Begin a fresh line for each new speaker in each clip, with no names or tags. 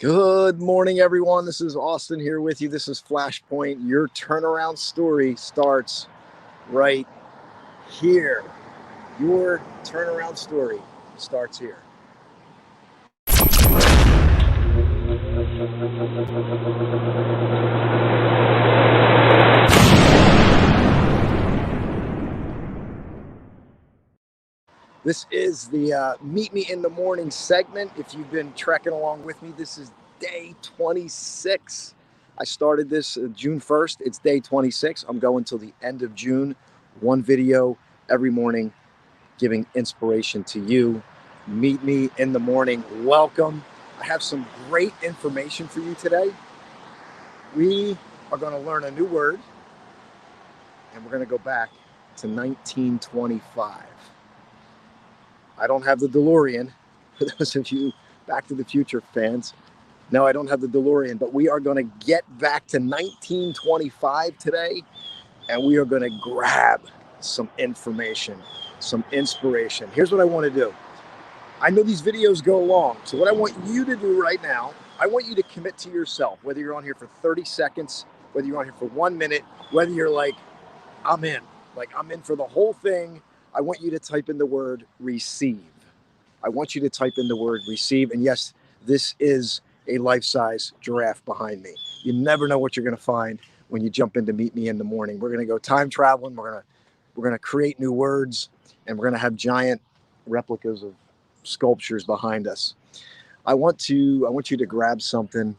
Good morning, everyone. This is Austin here with you. This is Flashpoint. Your turnaround story starts right here. Your turnaround story starts here. This is the Meet Me in the Morning segment. If you've been trekking along with me, this is day 26. I started this June 1st. It's day 26. I'm going till the end of June. One video every morning giving inspiration to you. Meet Me in the Morning. Welcome. I have some great information for you today. We are going to learn a new word, and we're going to go back to 1925. I don't have the DeLorean, for those of you Back to the Future fans. No, I don't have the DeLorean, but we are going to get back to 1925 today, and we are going to grab some information, some inspiration. Here's what I want to do. I know these videos go long, so what I want you to do right now, I want you to commit to yourself, whether you're on here for 30 seconds, whether you're on here for 1 minute, whether you're like, I'm in for the whole thing. I want you to type in the word receive. I want you to type in the word receive. And yes, this is a life-size giraffe behind me. You never know what you're going to find when you jump in to Meet Me in the Morning. We're going to go time traveling. We're going to create new words, and we're going to have giant replicas of sculptures behind us. I want you to grab something,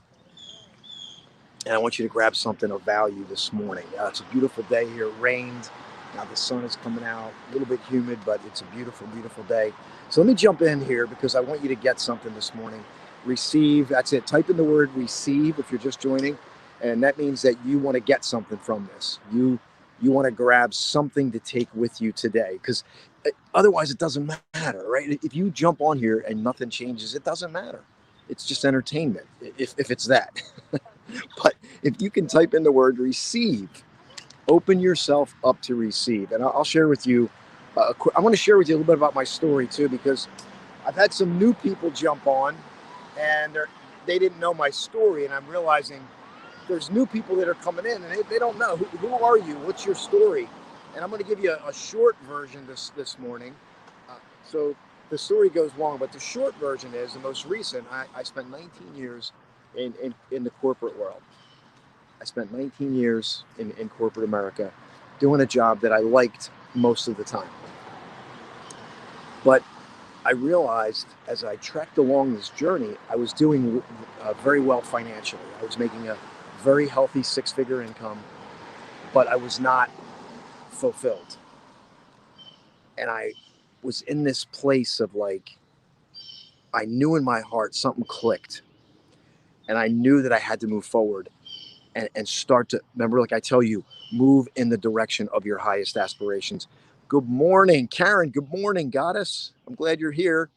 and I want you to grab something of value this morning. It's a beautiful day here. It rained. Now the sun is coming out, a little bit humid, but it's a beautiful, beautiful day. So let me jump in here because I want you to get something this morning. Receive, that's it. Type in the word receive if you're just joining. And that means that you want to get something from this. You want to grab something to take with you today, because otherwise it doesn't matter, right? If you jump on here and nothing changes, it doesn't matter. It's just entertainment, if it's that. But if you can type in the word receive, open yourself up to receive. And I'll share with you, I want to share with you a little bit about my story too, because I've had some new people jump on and they didn't know my story. And I'm realizing there's new people that are coming in and they don't know, who are you? What's your story? And I'm going to give you a short version this morning. So the story goes long, but the short version is the most recent. I spent 19 years in the corporate world. I spent 19 years in corporate America doing a job that I liked most of the time. But I realized as I trekked along this journey, I was doing very well financially. I was making a very healthy six-figure income, but I was not fulfilled. And I was in this place of like, I knew in my heart something clicked. And I knew that I had to move forward and start to, remember, like I tell you, move in the direction of your highest aspirations. Good morning, Karen. Good morning, goddess. I'm glad you're here.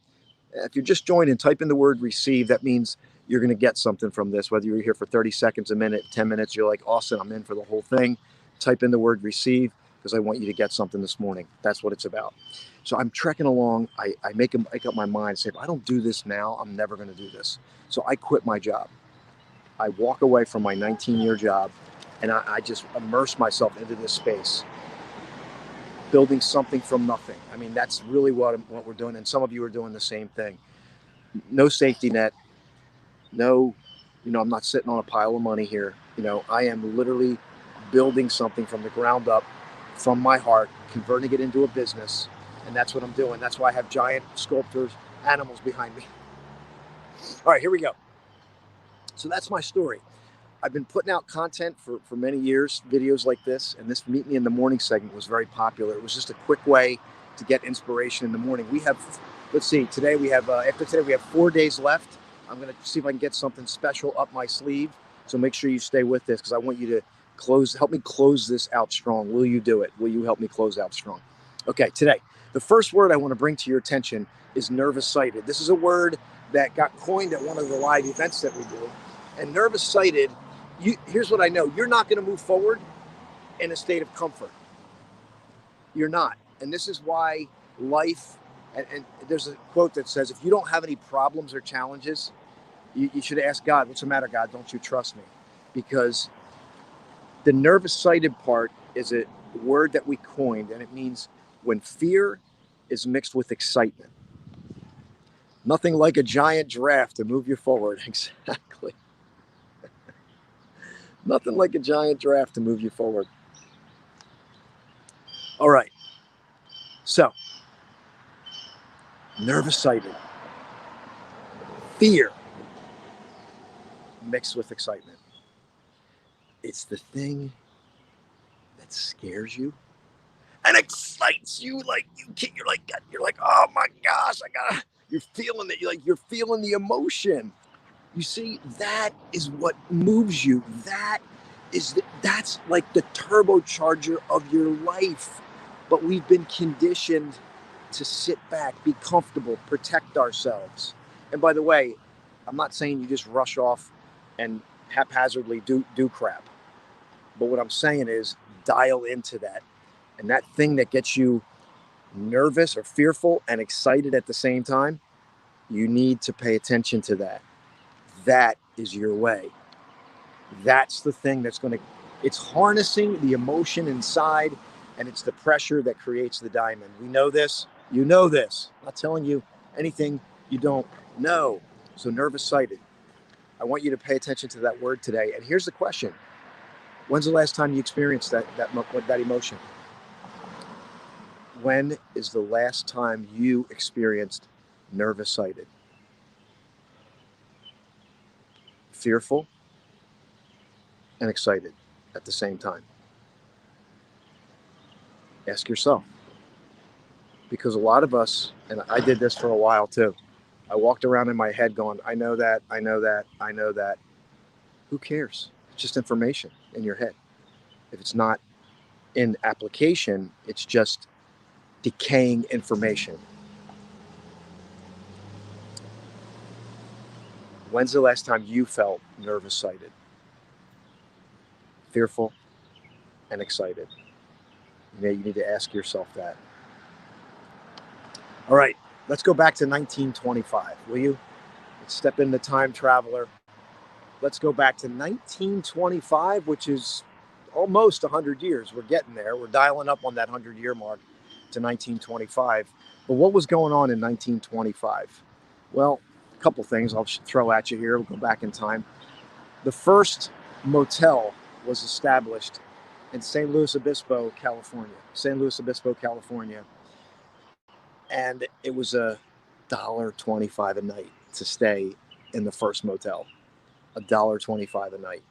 If you're just joining, type in the word receive. That means you're going to get something from this, whether you're here for 30 seconds, a minute, 10 minutes, you're like, Austin, I'm in for the whole thing. Type in the word receive because I want you to get something this morning. That's what it's about. So I'm trekking along. I make up my mind, say, if I don't do this now, I'm never going to do this. So I quit my job. I walk away from my 19-year job and I just immerse myself into this space, building something from nothing. I mean, that's really what we're doing. And some of you are doing the same thing. No safety net. No, I'm not sitting on a pile of money here. I am literally building something from the ground up, from my heart, converting it into a business. And that's what I'm doing. That's why I have giant sculptures, animals behind me. All right, here we go. So that's my story. I've been putting out content for many years, videos like this, and this Meet Me in the Morning segment was very popular. It was just a quick way to get inspiration in the morning. We have, let's see, today we have, after today we have 4 days left. I'm going to see if I can get something special up my sleeve. So make sure you stay with this because I want you to help me close this out strong. Will you do it? Will you help me close out strong? Okay, today, the first word I want to bring to your attention is nervous-sighted. This is a word that got coined at one of the live events that we do. And nervous-sighted, here's what I know. You're not going to move forward in a state of comfort. You're not. And this is why life, and there's a quote that says, if you don't have any problems or challenges, You should ask God, what's the matter, God? Don't you trust me? Because the nervous sighted part is a word that we coined, and it means when fear is mixed with excitement. Nothing like a giant giraffe to move you forward. Exactly. Nothing like a giant giraffe to move you forward. All right. So, nervous sighted, fear mixed with excitement. It's the thing that scares you and excites you. Like you're like, oh my gosh, you're feeling it. You're feeling the emotion. You see, that is what moves you. That's like the turbocharger of your life. But we've been conditioned to sit back, be comfortable, protect ourselves. And by the way, I'm not saying you just rush off and haphazardly do crap. But what I'm saying is dial into that. And that thing that gets you nervous or fearful and excited at the same time, you need to pay attention to that. That is your way. That's the thing that's going to, it's harnessing the emotion inside, and it's the pressure that creates the diamond. We know this. You know this. I'm not telling you anything you don't know. So nervous sighted. I want you to pay attention to that word today. And here's the question. When's the last time you experienced that emotion? When is the last time you experienced nervous sighted? Fearful and excited at the same time. Ask yourself. Because a lot of us, and I did this for a while too, I walked around in my head going, I know that, I know that, I know that. Who cares? It's just information in your head. If it's not in application, it's just decaying information. When's the last time you felt nervous sighted, fearful, and excited? You need to ask yourself that. All right, let's go back to 1925, will you? Let's step into Time Traveler. Let's go back to 1925, which is almost 100 years. We're getting there. We're dialing up on that 100-year mark to 1925. But what was going on in 1925? Well, a couple things I'll throw at you here. We'll go back in time. The first motel was established in St. Louis Obispo, California. St. Louis Obispo, California. And it was $1.25 a night to stay in the first motel. $1.25 a night.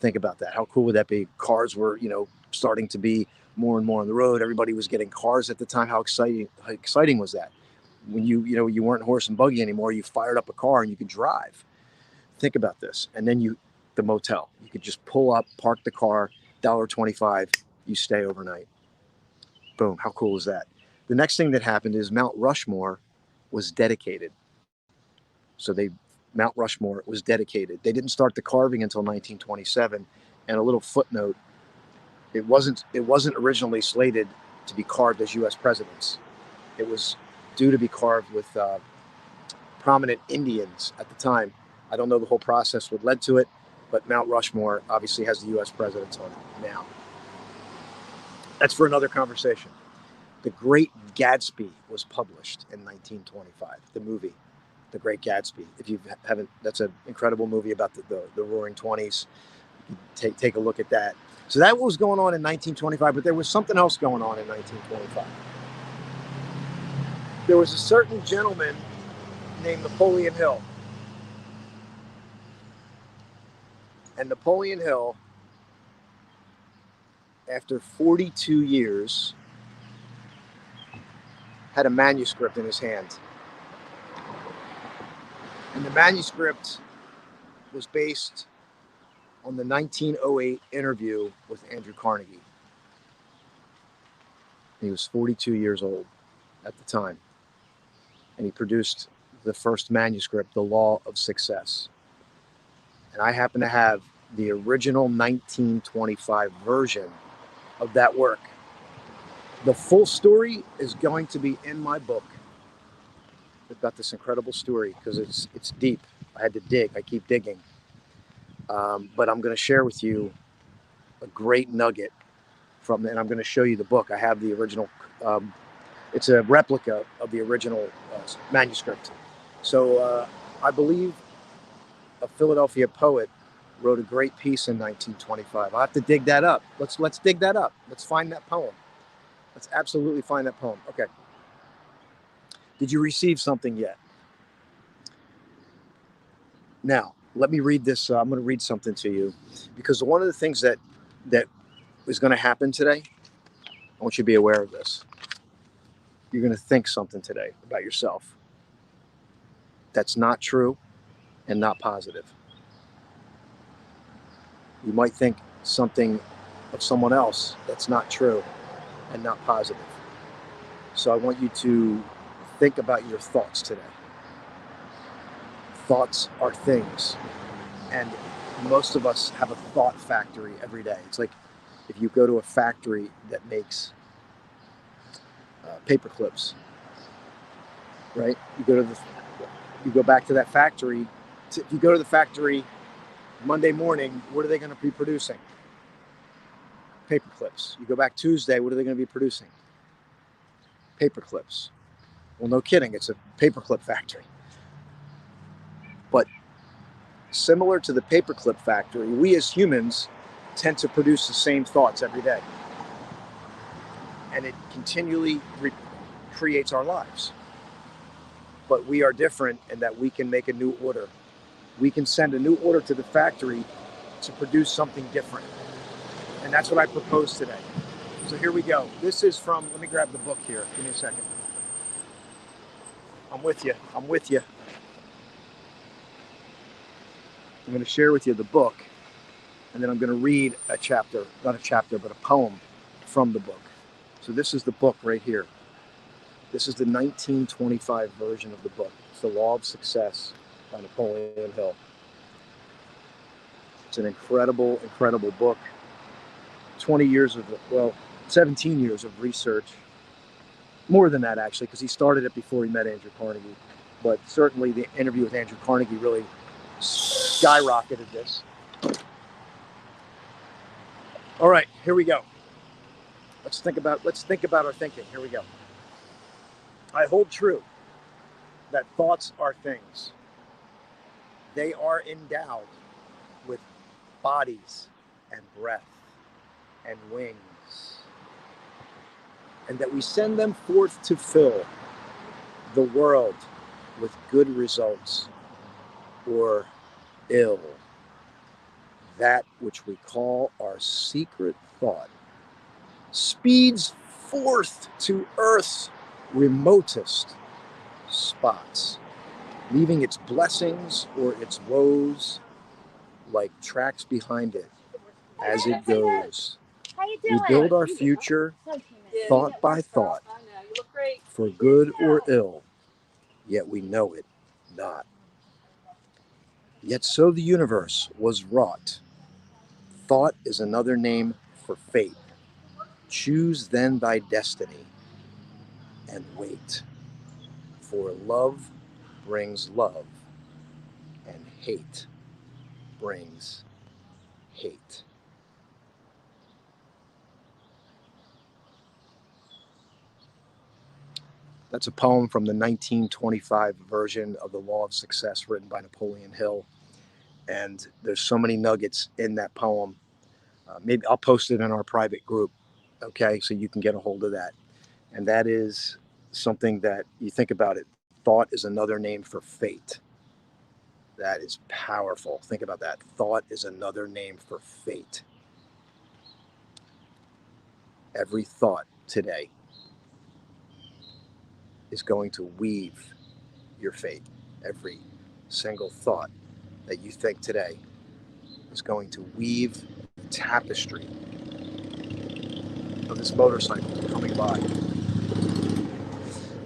Think about that. How cool would that be? Cars were, starting to be more and more on the road. Everybody was getting cars at the time. How exciting was that? When you weren't horse and buggy anymore, you fired up a car and you could drive. Think about this. And then the motel, you could just pull up, park the car, $1.25, you stay overnight. Boom. How cool is that? The next thing that happened is Mount Rushmore was dedicated. So Mount Rushmore was dedicated. They didn't start the carving until 1927. And a little footnote, it wasn't originally slated to be carved as U.S. presidents. It was due to be carved with prominent Indians at the time. I don't know the whole process what led to it, but Mount Rushmore obviously has the U.S. presidents on it now. That's for another conversation. The Great Gatsby was published in 1925, the movie. The Great Gatsby. If you haven't, that's an incredible movie about the Roaring '20s. Take a look at that. So that was going on in 1925, but there was something else going on in 1925. There was a certain gentleman named Napoleon Hill. And Napoleon Hill, after 42 years, had a manuscript in his hand. And the manuscript was based on the 1908 interview with Andrew Carnegie. He was 42 years old at the time. And he produced the first manuscript, The Law of Success. And I happen to have the original 1925 version of that work. The full story is going to be in my book. I've got this incredible story because it's deep. I had to dig. I keep digging. But I'm going to share with you a great nugget and I'm going to show you the book. I have the original. It's a replica of the original manuscript. So I believe a Philadelphia poet wrote a great piece in 1925. I have to dig that up. Let's dig that up. Let's find that poem. Let's absolutely find that poem. Okay. Did you receive something yet? Now, let me read this. I'm going to read something to you because one of the things that is going to happen today, I want you to be aware of this. You're going to think something today about yourself that's not true and not positive. You might think something of someone else that's not true and not positive. So I want you to think about your thoughts today. Thoughts are things. And most of us have a thought factory every day. It's like if you go to a factory that makes paper clips, right? You go back to that factory. If you go to the factory Monday morning, what are they going to be producing? Paper clips. You go back Tuesday, what are they going to be producing? Paper clips. Well, no kidding, it's a paperclip factory. But similar to the paperclip factory, we as humans tend to produce the same thoughts every day. And it continually creates our lives. But we are different in that we can make a new order. We can send a new order to the factory to produce something different. And that's what I propose today. So here we go. This is from, let me grab the book here. Give me a second. I'm with you. I'm going to share with you the book, and then I'm going to read a chapter, not a chapter, but a poem from the book. So this is the book right here. This is the 1925 version of the book. It's The Law of Success by Napoleon Hill. It's an incredible, incredible book. 17 years of research. More than that, actually, because he started it before he met Andrew Carnegie. But certainly the interview with Andrew Carnegie really skyrocketed this. All right, here we go. Let's think about our thinking. Here we go. I hold true that thoughts are things. They are endowed with bodies and breath and wings, and that we send them forth to fill the world with good results or ill. That which we call our secret thought speeds forth to Earth's remotest spots, leaving its blessings or its woes like tracks behind it as it goes. We build our future thought by thought, for good or ill, yet we know it not. Yet so the universe was wrought. Thought is another name for fate. Choose then thy destiny and wait, for love brings love, and hate brings hate. That's a poem from the 1925 version of The Law of Success written by Napoleon Hill. And there's so many nuggets in that poem. Maybe I'll post it in our private group, okay, so you can get a hold of that. And that is something that you think about it. Thought is another name for fate. That is powerful. Think about that. Thought is another name for fate. Every thought today is going to weave your fate. Every single thought that you think today is going to weave the tapestry of this motorcycle coming by.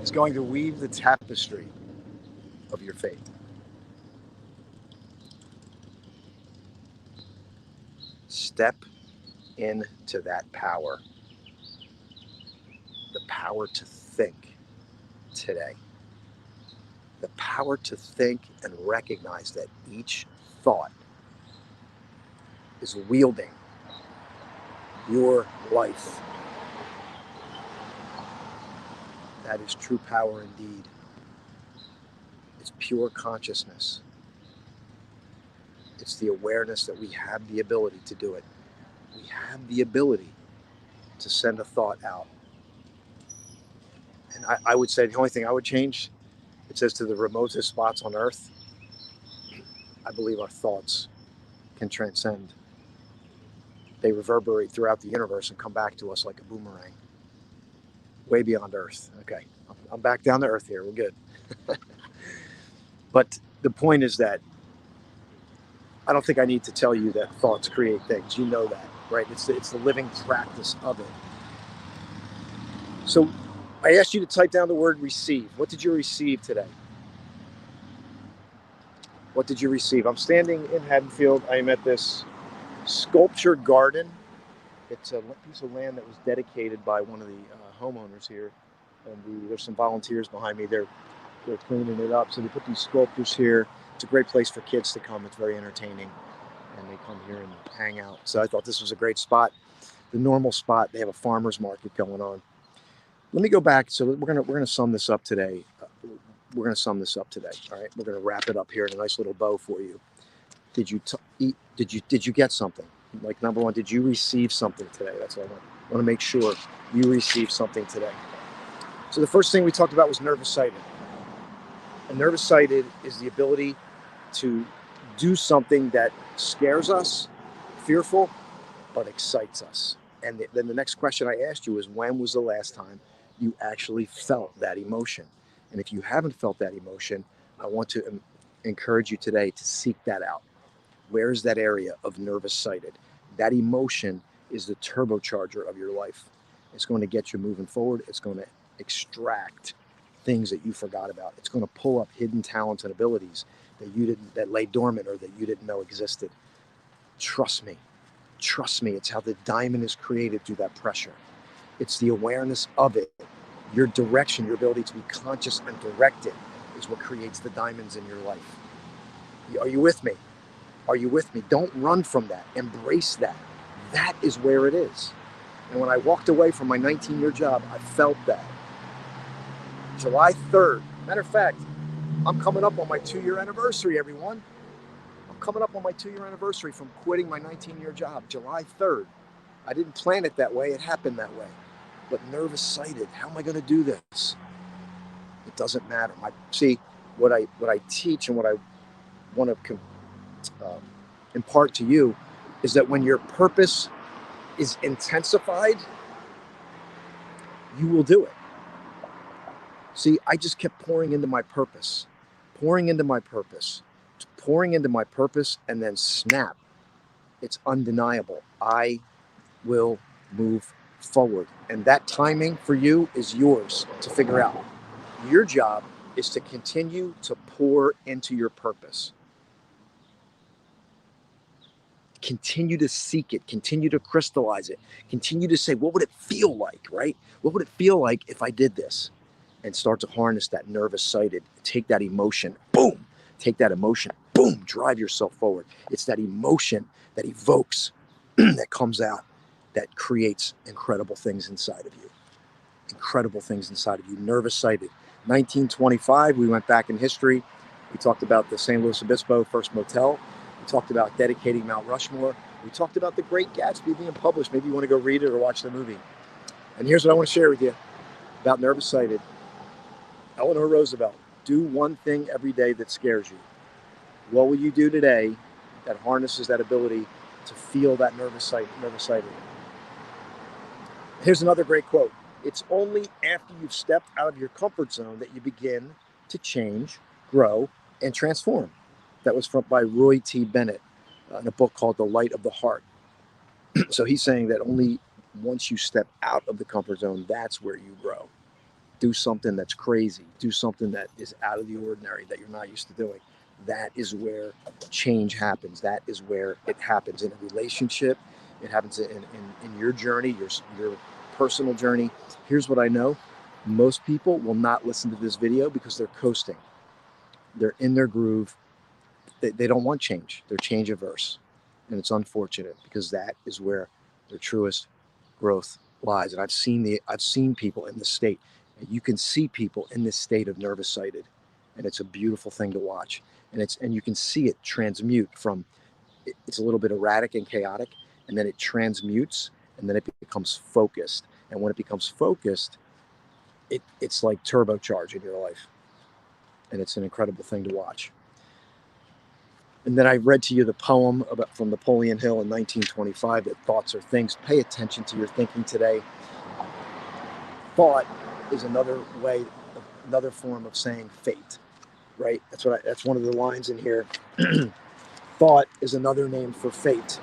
It's going to weave the tapestry of your fate. Step into that power, the power to think today. The power to think and recognize that each thought is wielding your life. That is true power indeed. It's pure consciousness. It's the awareness that we have the ability to do it. We have the ability to send a thought out. And I would say the only thing I would change, it says to the remotest spots on earth, I believe our thoughts can transcend. They reverberate throughout the universe and come back to us like a boomerang, way beyond earth. Okay, I'm back down to earth here. We're good. But the point is that I don't think I need to tell you that thoughts create things. You know that, right? It's the living practice of it. So I asked you to type down the word receive. What did you receive today? What did you receive? I'm standing in Haddonfield. I am at this sculpture garden. It's a piece of land that was dedicated by one of the homeowners here. And there's some volunteers behind me. They're cleaning it up. So they put these sculptures here. It's a great place for kids to come. It's very entertaining. And they come here and hang out. So I thought this was a great spot. The normal spot, they have a farmer's market going on. Let me go back. So we're gonna sum this up today. All right, we're gonna wrap it up here in a nice little bow for you. Did you eat? Did you get something? Like, number one, did you receive something today? That's what I want to make sure you received something today. So the first thing we talked about was nervous sighted. And nervous sighted is the ability to do something that scares us, fearful, but excites us. And then the next question I asked you is, when was the last time you actually felt that emotion? And if you haven't felt that emotion, I want to encourage you today to seek that out. Where is that area of nervous sighted? That emotion is the turbocharger of your life. It's going to get you moving forward. It's going to extract things that you forgot about. It's going to pull up hidden talents and abilities that lay dormant or that you didn't know existed. Trust me. It's how the diamond is created through that pressure. It's the awareness of it. Your direction, your ability to be conscious and directed is what creates the diamonds in your life. Are you with me? Don't run from that. Embrace that. That is where it is. And when I walked away from my 19-year job, I felt that. July 3rd. Matter of fact, I'm coming up on my 2-year anniversary, everyone. I'm coming up on my 2-year anniversary from quitting my 19-year job, July 3rd. I didn't plan it that way. It happened that way. But nervous sighted, how am I going to do this? It doesn't matter. See, what I teach and what I want to impart to you is that when your purpose is intensified, you will do it. See, I just kept pouring into my purpose, and then snap. It's undeniable. I will move forward. And that timing for you is yours to figure out. Your job is to continue to pour into your purpose. Continue to seek it, continue to crystallize it, continue to say, what would it feel like, right? What would it feel like if I did this? And start to harness that nervous sighted, take that emotion, boom, drive yourself forward. It's that emotion that evokes, that comes out, that creates incredible things inside of you. Nervous sighted. 1925, we went back in history. We talked about the St. Louis Obispo first motel. We talked about dedicating Mount Rushmore. We talked about The Great Gatsby being published. Maybe you want to go read it or watch the movie. And here's what I want to share with you about nervous sighted. Eleanor Roosevelt, do one thing every day that scares you. What will you do today that harnesses that ability to feel that nervous sighted? Here's another great quote. It's only after you've stepped out of your comfort zone that you begin to change, grow, and transform. That was by Roy T. Bennett in a book called The Light of the Heart. So he's saying that only once you step out of the comfort zone, that's where you grow. Do something that's crazy. Do something that is out of the ordinary that you're not used to doing. That is where change happens. That is where it happens in a relationship. It happens in your journey, your personal journey. Here's what I know. Most people will not listen to this video because they're coasting. They're in their groove. They don't want change. They're change averse. And it's unfortunate because that is where their truest growth lies. And I've seen people in this state. And you can see people in this state of nervous sighted. And it's a beautiful thing to watch. And you can see it transmute from it's a little bit erratic and chaotic, and then it transmutes, and then it becomes focused. And when it becomes focused, it's like turbocharge in your life. And it's an incredible thing to watch. And then I read to you the poem from Napoleon Hill in 1925 that thoughts are things. Pay attention to your thinking today. Thought is another form of saying fate, right? That's one of the lines in here. Thought is another name for fate.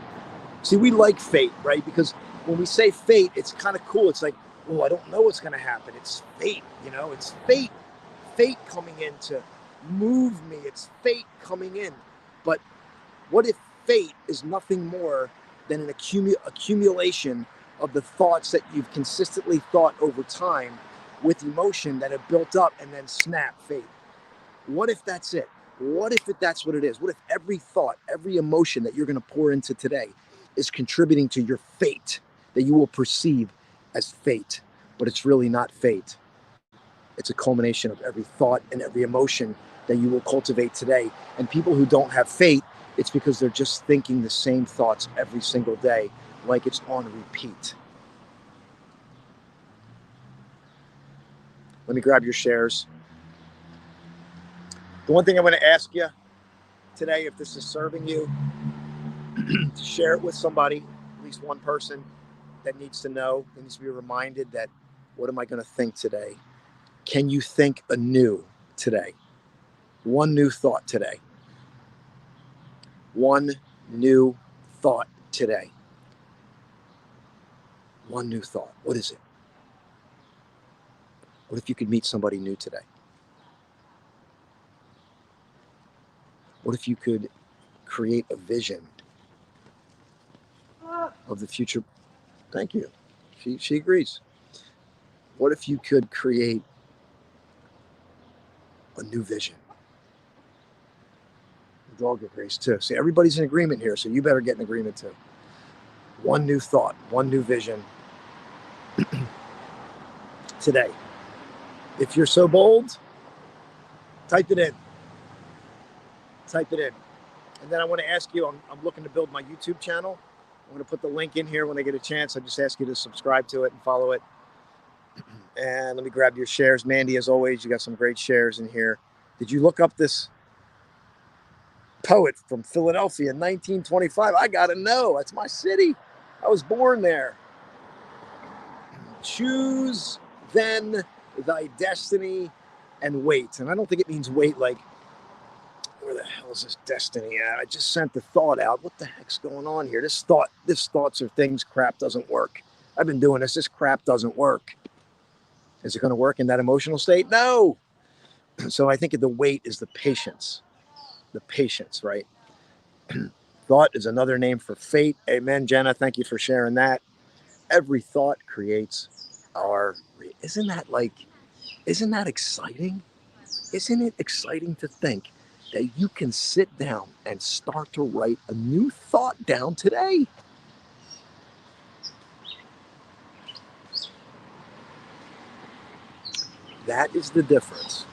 See, we like fate, right? Because when we say fate, it's kind of cool. It's like, oh, I don't know what's going to happen. It's fate, it's fate. Fate coming in to move me. It's fate coming in. But what if fate is nothing more than an accumulation of the thoughts that you've consistently thought over time with emotion that have built up and then snap, fate? What if that's it? What if that's what it is? What if every thought, every emotion that you're going to pour into today is contributing to your fate that you will perceive as fate, but it's really not fate? It's a culmination of every thought and every emotion that you will cultivate today. And people who don't have fate, it's because they're just thinking the same thoughts every single day, like it's on repeat. Let me grab your shares. The one thing I'm going to ask you today, if this is serving you, to share it with somebody, at least one person that needs to know, that needs to be reminded that, what am I going to think today? Can you think anew today? One new thought today. One new thought today. One new thought. What is it? What if you could meet somebody new today? What if you could create a vision of the future? Thank you. She agrees. What if you could create a new vision? The dog agrees too. See, everybody's in agreement here, so you better get in agreement too. One new thought, one new vision today. If you're so bold, type it in. Type it in. And then I want to ask you, I'm looking to build my YouTube channel. I'm going to put the link in here when I get a chance. I just ask you to subscribe to it and follow it. And let me grab your shares. Mandy, as always, you got some great shares in here. Did you look up this poet from Philadelphia in 1925? I got to know. That's my city. I was born there. Choose then thy destiny and wait. And I don't think it means wait like, where the hell is this destiny at? I just sent the thought out. What the heck's going on here? This thoughts are things crap doesn't work. I've been doing this. This crap doesn't work. Is it going to work in that emotional state? No. So I think the wait is the patience. The patience, right? Thought is another name for fate. Amen, Jenna. Thank you for sharing that. Every thought creates our... Isn't that exciting? Isn't it exciting to think that you can sit down and start to write a new thought down today? That is the difference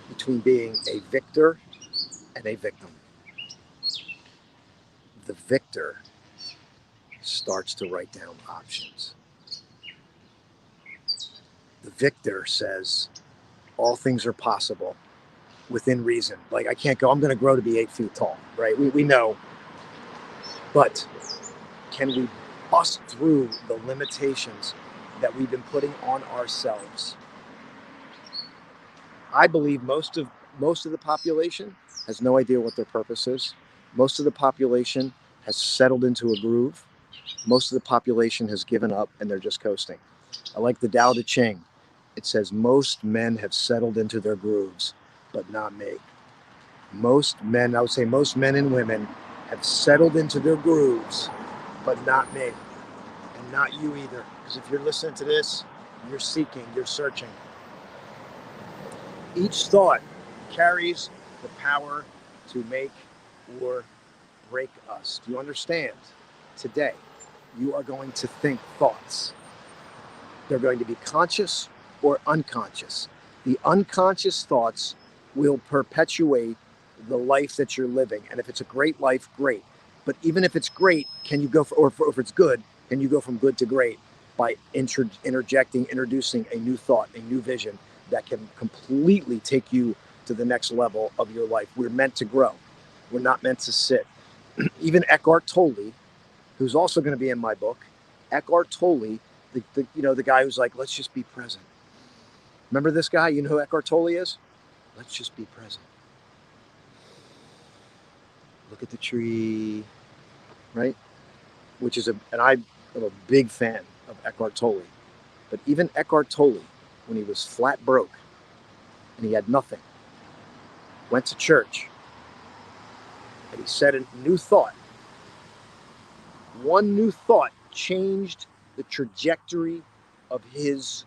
between being a victor and a victim. The victor starts to write down options. The victor says, all things are possible within reason. Like, I'm going to grow to be 8 feet tall, right? We know. But can we bust through the limitations that we've been putting on ourselves? I believe most of the population has no idea what their purpose is. Most of the population has settled into a groove. Most of the population has given up and they're just coasting. I like the Tao Te Ching. It says most men have settled into their grooves, but not me. Most men, I would say most men and women have settled into their grooves, but not me. And not you either. Because if you're listening to this, you're seeking, you're searching. Each thought carries the power to make or break us. Do you understand? Today, you are going to think thoughts. They're going to be conscious or unconscious. The unconscious thoughts will perpetuate the life that you're living. And if it's a great life, great. But even if it's great, can you go or if it's good, can you go from good to great by introducing a new thought, a new vision that can completely take you to the next level of your life? We're meant to grow. We're not meant to sit. Even Eckhart Tolle, who's also going to be in my book, Eckhart Tolle, the guy who's like, let's just be present. Remember this guy? You know who Eckhart Tolle is? Let's just be present. Look at the tree, right? And I'm a big fan of Eckhart Tolle. But even Eckhart Tolle, when he was flat broke and he had nothing, went to church and he said a new thought. One new thought changed the trajectory of his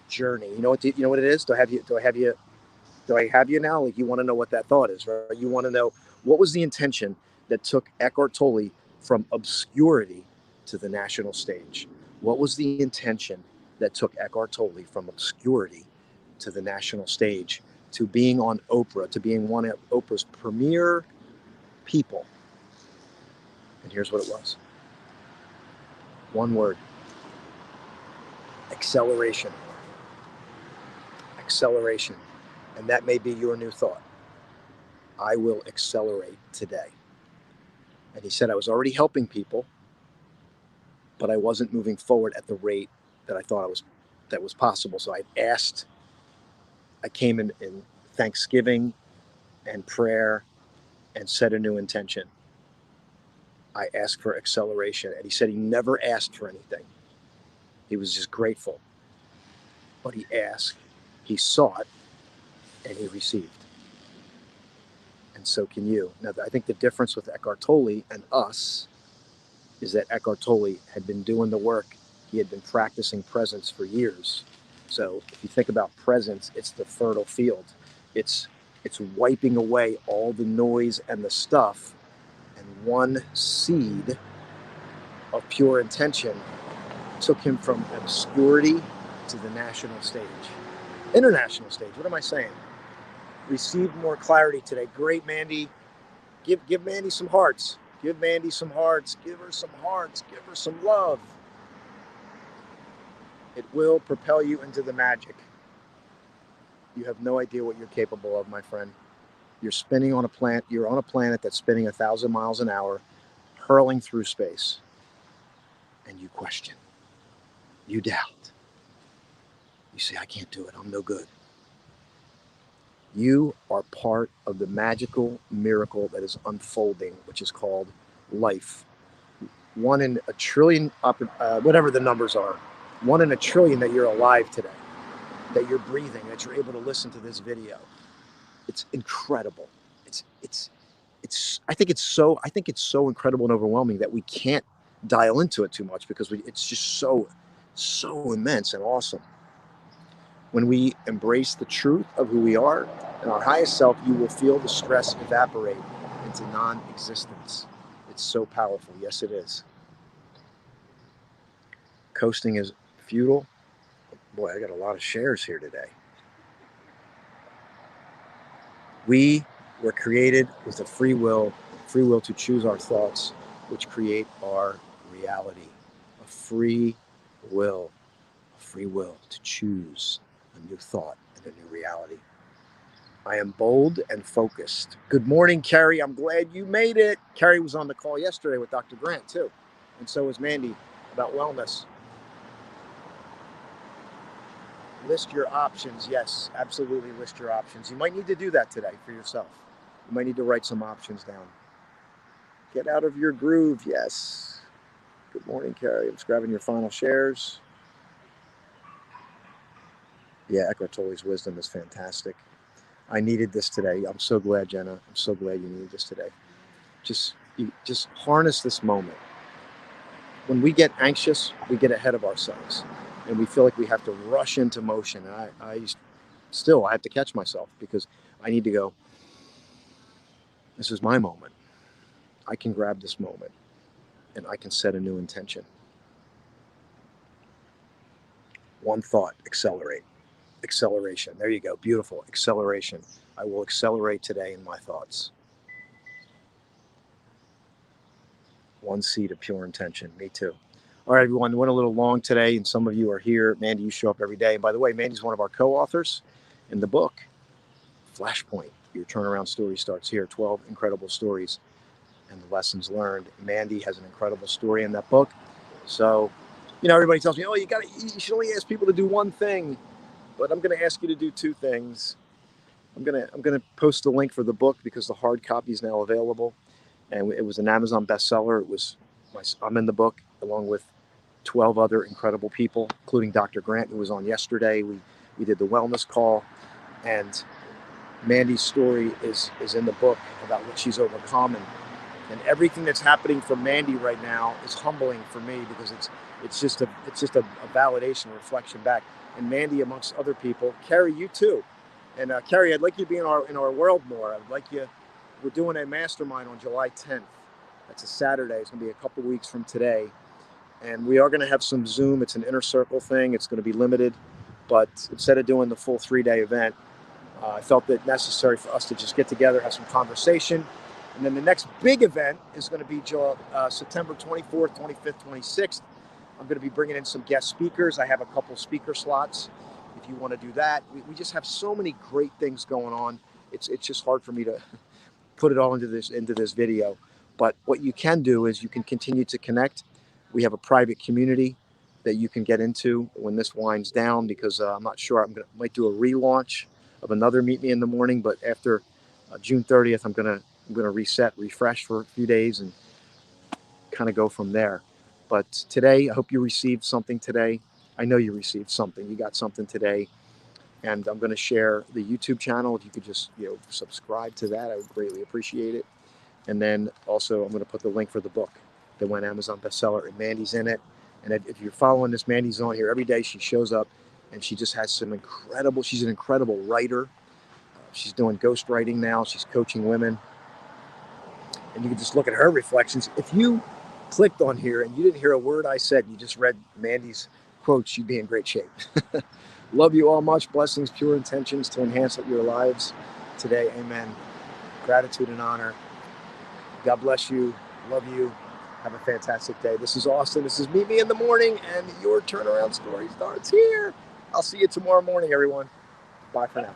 journey. You know what it is? Do I have you now? Like, you want to know what that thought is, right? You want to know what was the intention that took Eckhart Tolle from obscurity to the national stage? What was the intention that took Eckhart Tolle from obscurity to the national stage, to being on Oprah, to being one of Oprah's premier people? And here's what it was. One word. Acceleration. Acceleration. And that may be your new thought. I will accelerate today. And he said, I was already helping people, but I wasn't moving forward at the rate that I thought that was possible. So I came in thanksgiving and prayer and set a new intention. I asked for acceleration. And he said he never asked for anything. He was just grateful. But he asked, he sought, and he received. And so can you. Now, I think the difference with Eckhart Tolle and us is that Eckhart Tolle had been doing the work. He had been practicing presence for years. So if you think about presence, it's the fertile field. It's wiping away all the noise and the stuff. And one seed of pure intention took him from obscurity to the national stage. International stage. What am I saying? Received more clarity today. Great, Mandy. Give Mandy some hearts. Give Mandy some hearts. Give her some hearts. Give her some love. It will propel you into the magic. You have no idea what you're capable of, my friend. You're on a planet that's spinning 1,000 miles an hour, hurling through space. And you question. You doubt. You say, I can't do it. I'm no good. You are part of the magical miracle that is unfolding, which is called life. 1 in a trillion, whatever the numbers are, 1 in a trillion that you're alive today, that you're breathing, that you're able to listen to this video. It's incredible. I think it's so incredible and overwhelming that we can't dial into it too much because it's just so immense and awesome. When we embrace the truth of who we are and our highest self, you will feel the stress evaporate into non-existence. It's so powerful. Yes, it is. Coasting is futile. Boy, I got a lot of shares here today. We were created with a free will to choose our thoughts, which create our reality. A free will to choose a new thought and a new reality. I am bold and focused. Good morning, Carrie. I'm glad you made it. Carrie was on the call yesterday with Dr. Grant, too. And so was Mandy about wellness. List your options. Yes, absolutely list your options. You might need to do that today for yourself. You might need to write some options down. Get out of your groove. Yes. Good morning, Carrie. I'm just grabbing your final shares. Yeah, Eckhart Tolle's wisdom is fantastic. I needed this today. I'm so glad, Jenna. I'm so glad you needed this today. Just harness this moment. When we get anxious, we get ahead of ourselves, and we feel like we have to rush into motion. And I have to catch myself because I need to go. This is my moment. I can grab this moment and I can set a new intention. One thought, accelerate. Acceleration. There you go. Beautiful. Acceleration. I will accelerate today in my thoughts. One seed of pure intention. Me too. All right, everyone. Went a little long today, and some of you are here. Mandy, you show up every day. And by the way, Mandy's one of our co-authors in the book, Flashpoint. Your turnaround story starts here. 12 incredible stories and the lessons learned. Mandy has an incredible story in that book. So, everybody tells me, oh, you should only ask people to do one thing. But I'm going to ask you to do two things. I'm gonna post the link for the book because the hard copy is now available, and it was an Amazon bestseller. I'm in the book along with 12 other incredible people, including Dr. Grant, who was on yesterday. We did the wellness call, and Mandy's story is in the book about what she's overcome, and everything that's happening for Mandy right now is humbling for me because it's just a validation, a reflection back. And Mandy, amongst other people, Carrie, you too. And Carrie, I'd like you to be in our world more. I'd like you. We're doing a mastermind on July 10th. That's a Saturday. It's going to be a couple weeks from today, and we are going to have some Zoom. It's an inner circle thing. It's going to be limited, but instead of doing the full 3-day event, I felt it necessary for us to just get together, have some conversation, and then the next big event is going to be September 24th, 25th, 26th. I'm going to be bringing in some guest speakers. I have a couple speaker slots if you want to do that. We just have so many great things going on. It's just hard for me to put it all into this video. But what you can do is you can continue to connect. We have a private community that you can get into when this winds down, because I'm not sure. Might do a relaunch of another Meet Me in the Morning, but after June 30th, I'm gonna reset, refresh for a few days, and kind of go from there. But today, I hope you received something today. I know you received something. You got something today. And I'm going to share the YouTube channel. If you could just subscribe to that, I would greatly appreciate it. And then also, I'm going to put the link for the book that went Amazon bestseller, and Mandy's in it. And if you're following this, Mandy's on here every day. She shows up, and she just has some incredible. She's an incredible writer. She's doing ghost writing now. She's coaching women, and you can just look at her reflections. If you clicked on here and you didn't hear a word I said, you just read Mandy's quotes, you'd be in great shape. Love you all much. Blessings, pure intentions to enhance your lives today. Amen. Gratitude and honor. God bless you. Love you. Have a fantastic day. This is Austin. This is Meet Me in the Morning, and your turnaround story starts here. I'll see you tomorrow morning, everyone. Bye for now.